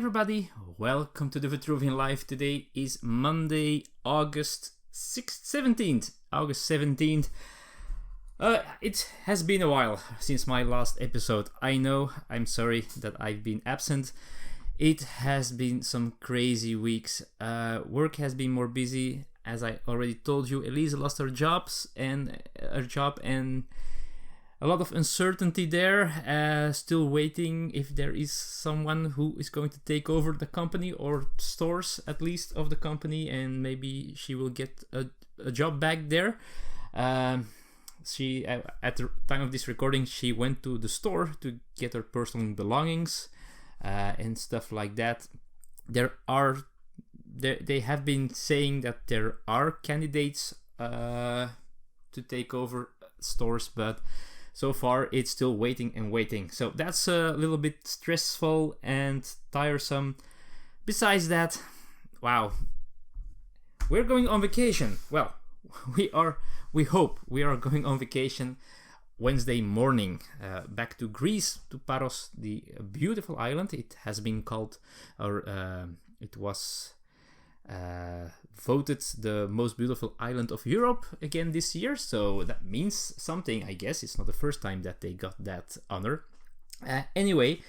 everybody, welcome to the Vitruvian Live. Today is Monday, August 17th. It has been a while since my last episode. I know, I'm sorry that I've been absent. It has been some crazy weeks. Work has been more busy. As I already told you, Elisa lost her job and a lot of uncertainty there, still waiting if there is someone who is going to take over the company or stores at least of the company, and maybe she will get a job back there. She at the time of this recording, she went to the store to get her personal belongings and stuff like that. They have been saying that there are candidates to take over stores, but so far it's still waiting. So that's a little bit stressful and tiresome. Besides that, wow, we're going on vacation. Well, we hope we are going on vacation Wednesday morning back to Greece, to Paros, the beautiful island. It has been called, it was voted the most beautiful island of Europe again this year, so that means something, I guess. It's not the first time that they got that honor. Anyway,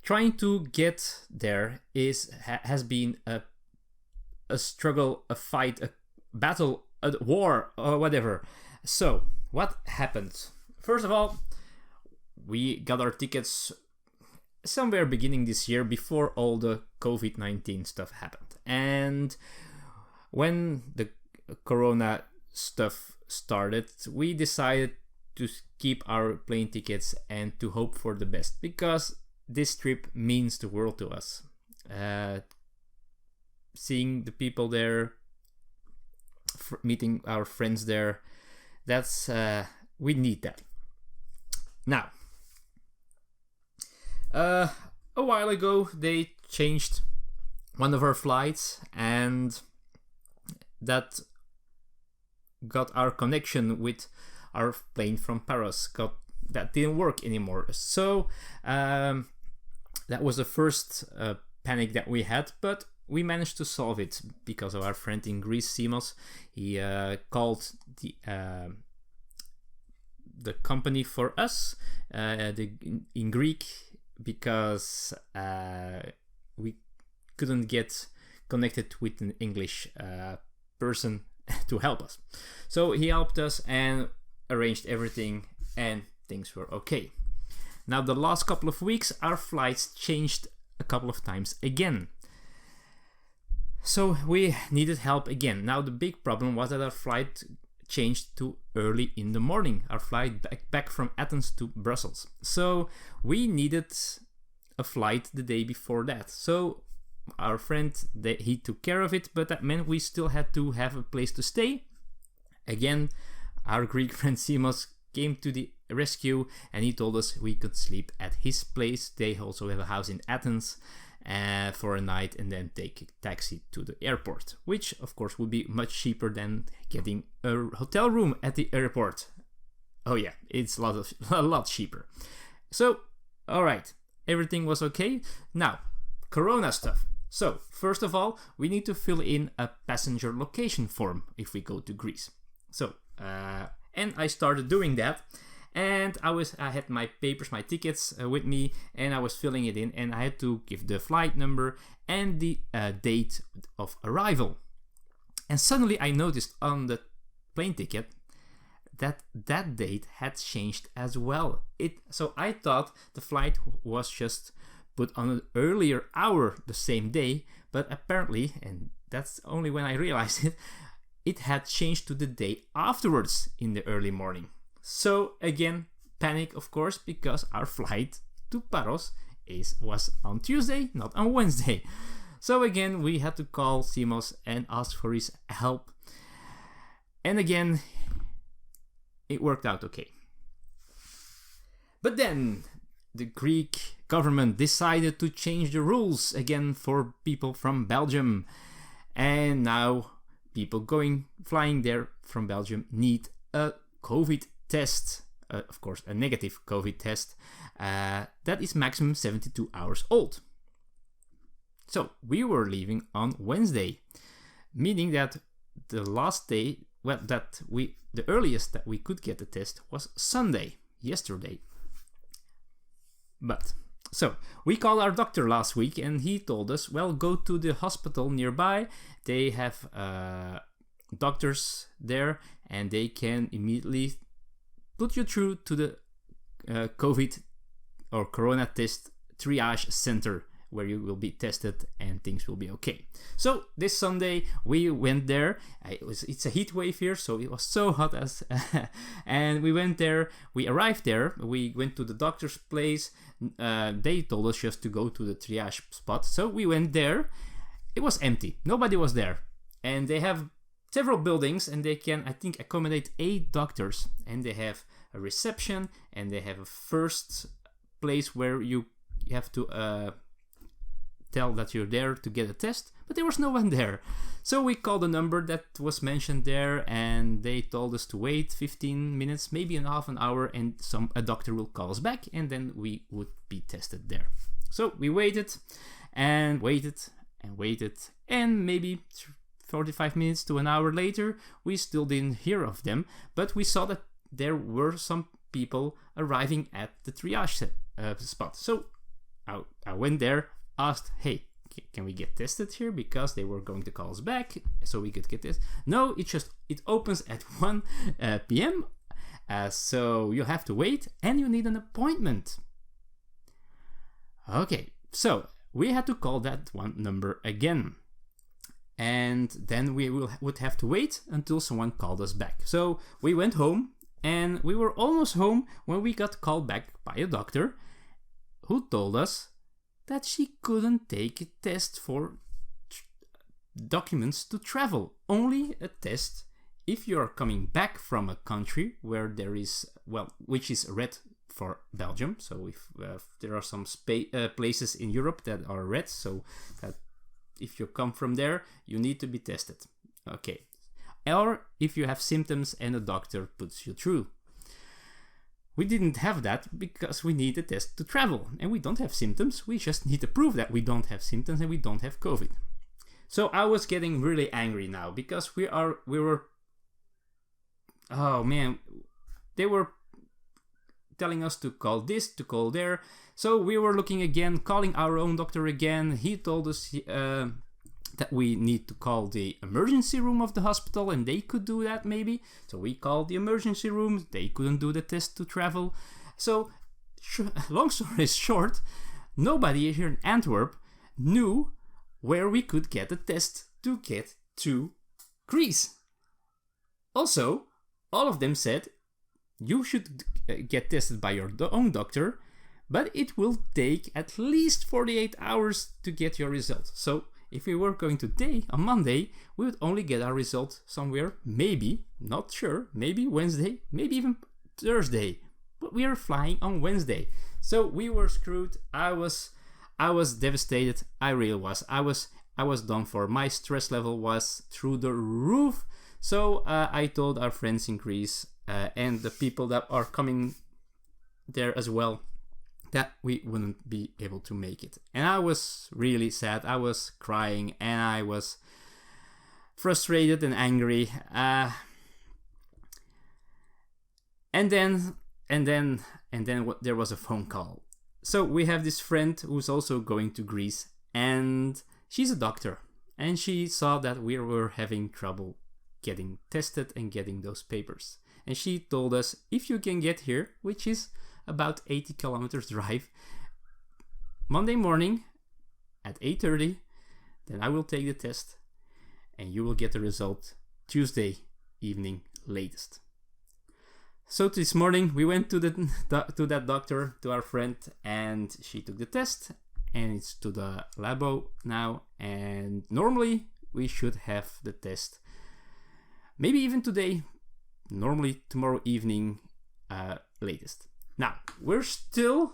trying to get there has been a struggle, a fight, a battle, a war, or whatever. So what happened? First of all, we got our tickets somewhere beginning this year, before all the COVID-19 stuff happened. And when the corona stuff started, we decided to keep our plane tickets and to hope for the best, because this trip means the world to us. Seeing the people there, meeting our friends there, that's we need that. Now, a while ago they changed one of our flights, and that got our connection with our plane from Paros. That didn't work anymore. So that was the first panic that we had, but we managed to solve it because of our friend in Greece, Simos. He called the company for us in Greek, because we couldn't get connected with an English person to help us. So he helped us and arranged everything, and things were okay. Now, the last couple of weeks, our flights changed a couple of times again. So we needed help again. Now, the big problem was that our flight changed to early in the morning, our flight back from Athens to Brussels. So we needed a flight the day before that. So our friend, he took care of it, but that meant we still had to have a place to stay. Again, our Greek friend Simos came to the rescue, and he told us we could sleep at his place. They also have a house in Athens for a night, and then take a taxi to the airport, which of course would be much cheaper than getting a hotel room at the airport. Oh yeah, it's a lot cheaper. So, all right, everything was okay. Now, corona stuff. So, first of all, we need to fill in a passenger location form if we go to Greece. So, and I started doing that, and I had my papers, my tickets with me, and I was filling it in, and I had to give the flight number and the date of arrival. And suddenly I noticed on the plane ticket that date had changed as well. So I thought the flight was just put on an earlier hour the same day, but apparently, and that's only when I realized it had changed to the day afterwards in the early morning. So again, panic of course, because our flight to Paros was on Tuesday, not on Wednesday. So again, we had to call Simos and ask for his help. And again, it worked out okay. But then the Greek government decided to change the rules again for people from Belgium. And now people flying there from Belgium need a COVID test, of course a negative COVID test, that is maximum 72 hours old. So we were leaving on Wednesday, meaning that the last day, the earliest that we could get the test was Sunday, yesterday. But so we called our doctor last week, and he told us, well, go to the hospital nearby. They have doctors there, and they can immediately put you through to the COVID or Corona test triage center, where you will be tested and things will be okay. So this Sunday we went there. It's a heat wave here, so it was so hot and we went there. We arrived there. We went to the doctor's place. They told us just to go to the triage spot. So we went there. It was empty. Nobody was there. And they have several buildings, and they can, I think, accommodate 8 doctors. And they have a reception, and they have a first place where you have to tell that you're there to get a test, but there was no one there. So we called a number that was mentioned there, and they told us to wait 15 minutes, maybe an half an hour, and a doctor will call us back, and then we would be tested there. So we waited and waited and waited, and maybe 45 minutes to an hour later, we still didn't hear of them, but we saw that there were some people arriving at the triage spot. So I went there, asked, hey, can we get tested here? Because they were going to call us back so we could get this. No, it opens at 1 p.m. So you have to wait, and you need an appointment. Okay, so we had to call that one number again. And then we would have to wait until someone called us back. So we went home, and we were almost home when we got called back by a doctor who told us that she couldn't take a test for documents to travel. Only a test if you're coming back from a country where there is, which is red for Belgium. So if there are some places in Europe that are red, so that if you come from there, you need to be tested. Okay. Or if you have symptoms and a doctor puts you through. We didn't have that because we need a test to travel, and we don't have symptoms. We just need to prove that we don't have symptoms and we don't have COVID. So I was getting really angry now because we were, oh man, they were telling us to call this, to call there. So we were looking again, calling our own doctor again. He told us that we need to call the emergency room of the hospital, and they could do that maybe. So we called the emergency room. They couldn't do the test to travel. So long story short, nobody here in Antwerp knew where we could get a test to get to Greece. Also, all of them said you should get tested by your own doctor, but it will take at least 48 hours to get your result. So if we were going today, on Monday, we would only get our result somewhere, maybe, not sure, maybe Wednesday, maybe even Thursday. But we are flying on Wednesday. So we were screwed. I was devastated. I really was. I was done for. My stress level was through the roof. So I told our friends in Greece and the people that are coming there as well that we wouldn't be able to make it. And I was really sad. I was crying and I was frustrated and angry. And then there was a phone call. So we have this friend who's also going to Greece, and she's a doctor, and she saw that we were having trouble getting tested and getting those papers. And she told us, if you can get here, which is about 80 kilometers drive, Monday morning at 8:30, then I will take the test and you will get the result Tuesday evening latest. So this morning we went to that doctor, to our friend, and she took the test, and it's to the labo now, and normally we should have the test maybe even today, normally tomorrow evening latest. Now, we're still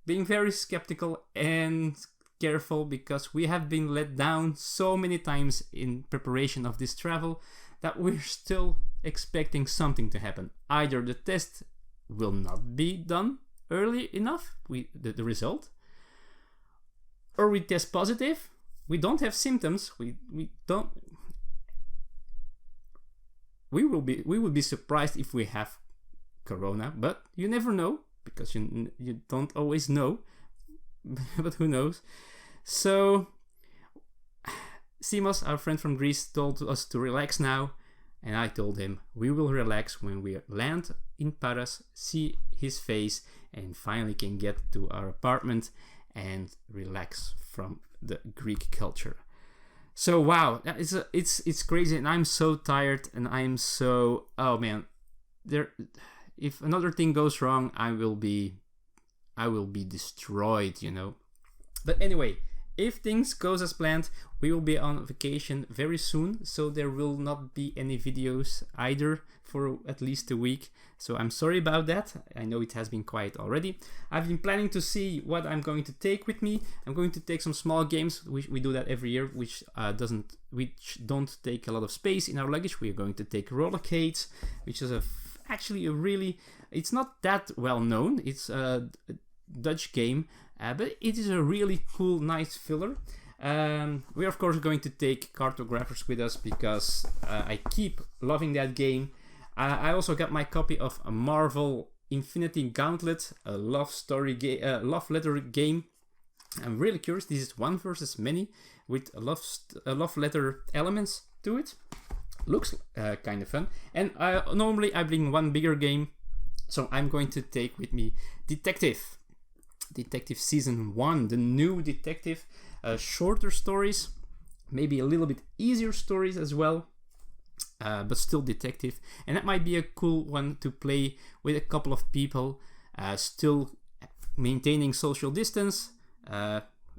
being very skeptical and careful because we have been let down so many times in preparation of this travel that we're still expecting something to happen. Either the test will not be done early enough, the result, or we test positive, we don't have symptoms. We don't. We will be surprised if we have corona, but you never know, because you don't always know. But who knows? So Simos, our friend from Greece, told us to relax now, and I told him we will relax when we land in Paris, see his face, and finally can get to our apartment and relax from the Greek culture. So wow, it's crazy, and I'm so tired, and I'm so, oh man, if another thing goes wrong, I will be destroyed, you know. But anyway, if things goes as planned, we will be on vacation very soon, so there will not be any videos either for at least a week. So I'm sorry about that. I know it has been quiet already. I've been planning to see what I'm going to take with me. I'm going to take some small games. We do that every year, which don't take a lot of space in our luggage. We are going to take Rollercades, which is actually a really, it's not that well known. It's a Dutch game, but it is a really cool, nice filler. We're of course going to take cartographers with us because I keep loving that game. I also got my copy of a Marvel Infinity Gauntlet, a love letter game. I'm really curious. This is one versus many with a love letter elements to it. Looks kind of fun. And normally I bring one bigger game, so I'm going to take with me Detective Season 1, the new Detective. Shorter stories, maybe a little bit easier stories as well, but still detective. And that might be a cool one to play with a couple of people, still maintaining social distance.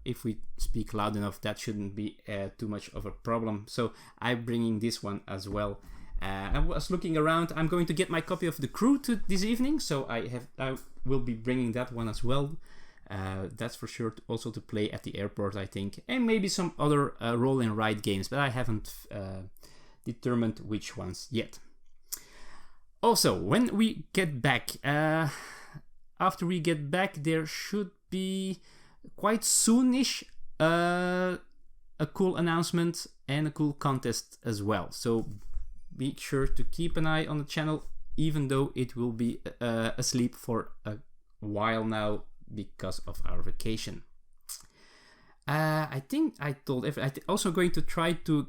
If we speak loud enough, that shouldn't be too much of a problem. So I'm bringing this one as well. I was looking around. I'm going to get my copy of The Crew this evening, so I will be bringing that one as well. That's for sure, also to play at the airport, I think, and maybe some other roll and ride games, but I haven't determined which ones yet. Also, when we get back, after we get back, there should be quite soonish a cool announcement and a cool contest as well. So be sure to keep an eye on the channel, even though it will be asleep for a while now because of our vacation. I think I told everyone. I'm also going to try to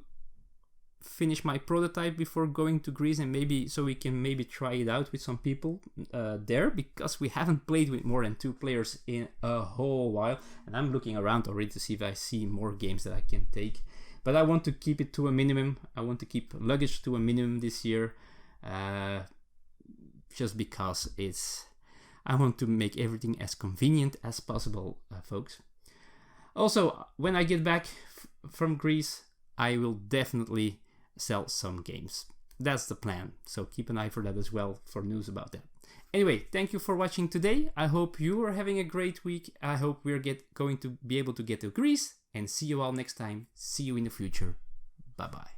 finish my prototype before going to Greece, and maybe so we can maybe try it out with some people there, because we haven't played with more than 2 players in a whole while, and I'm looking around already to see if I see more games that I can take, but I want to keep it to a minimum. I want to keep luggage to a minimum this year, just because I want to make everything as convenient as possible, folks. Also, when I get back from Greece, I will definitely sell some games. That's the plan. So keep an eye for that as well, for news about that. Anyway, thank you for watching today. I hope you are having a great week. I hope we're going to be able to get to Greece, and see you all next time. See you in the future. Bye bye.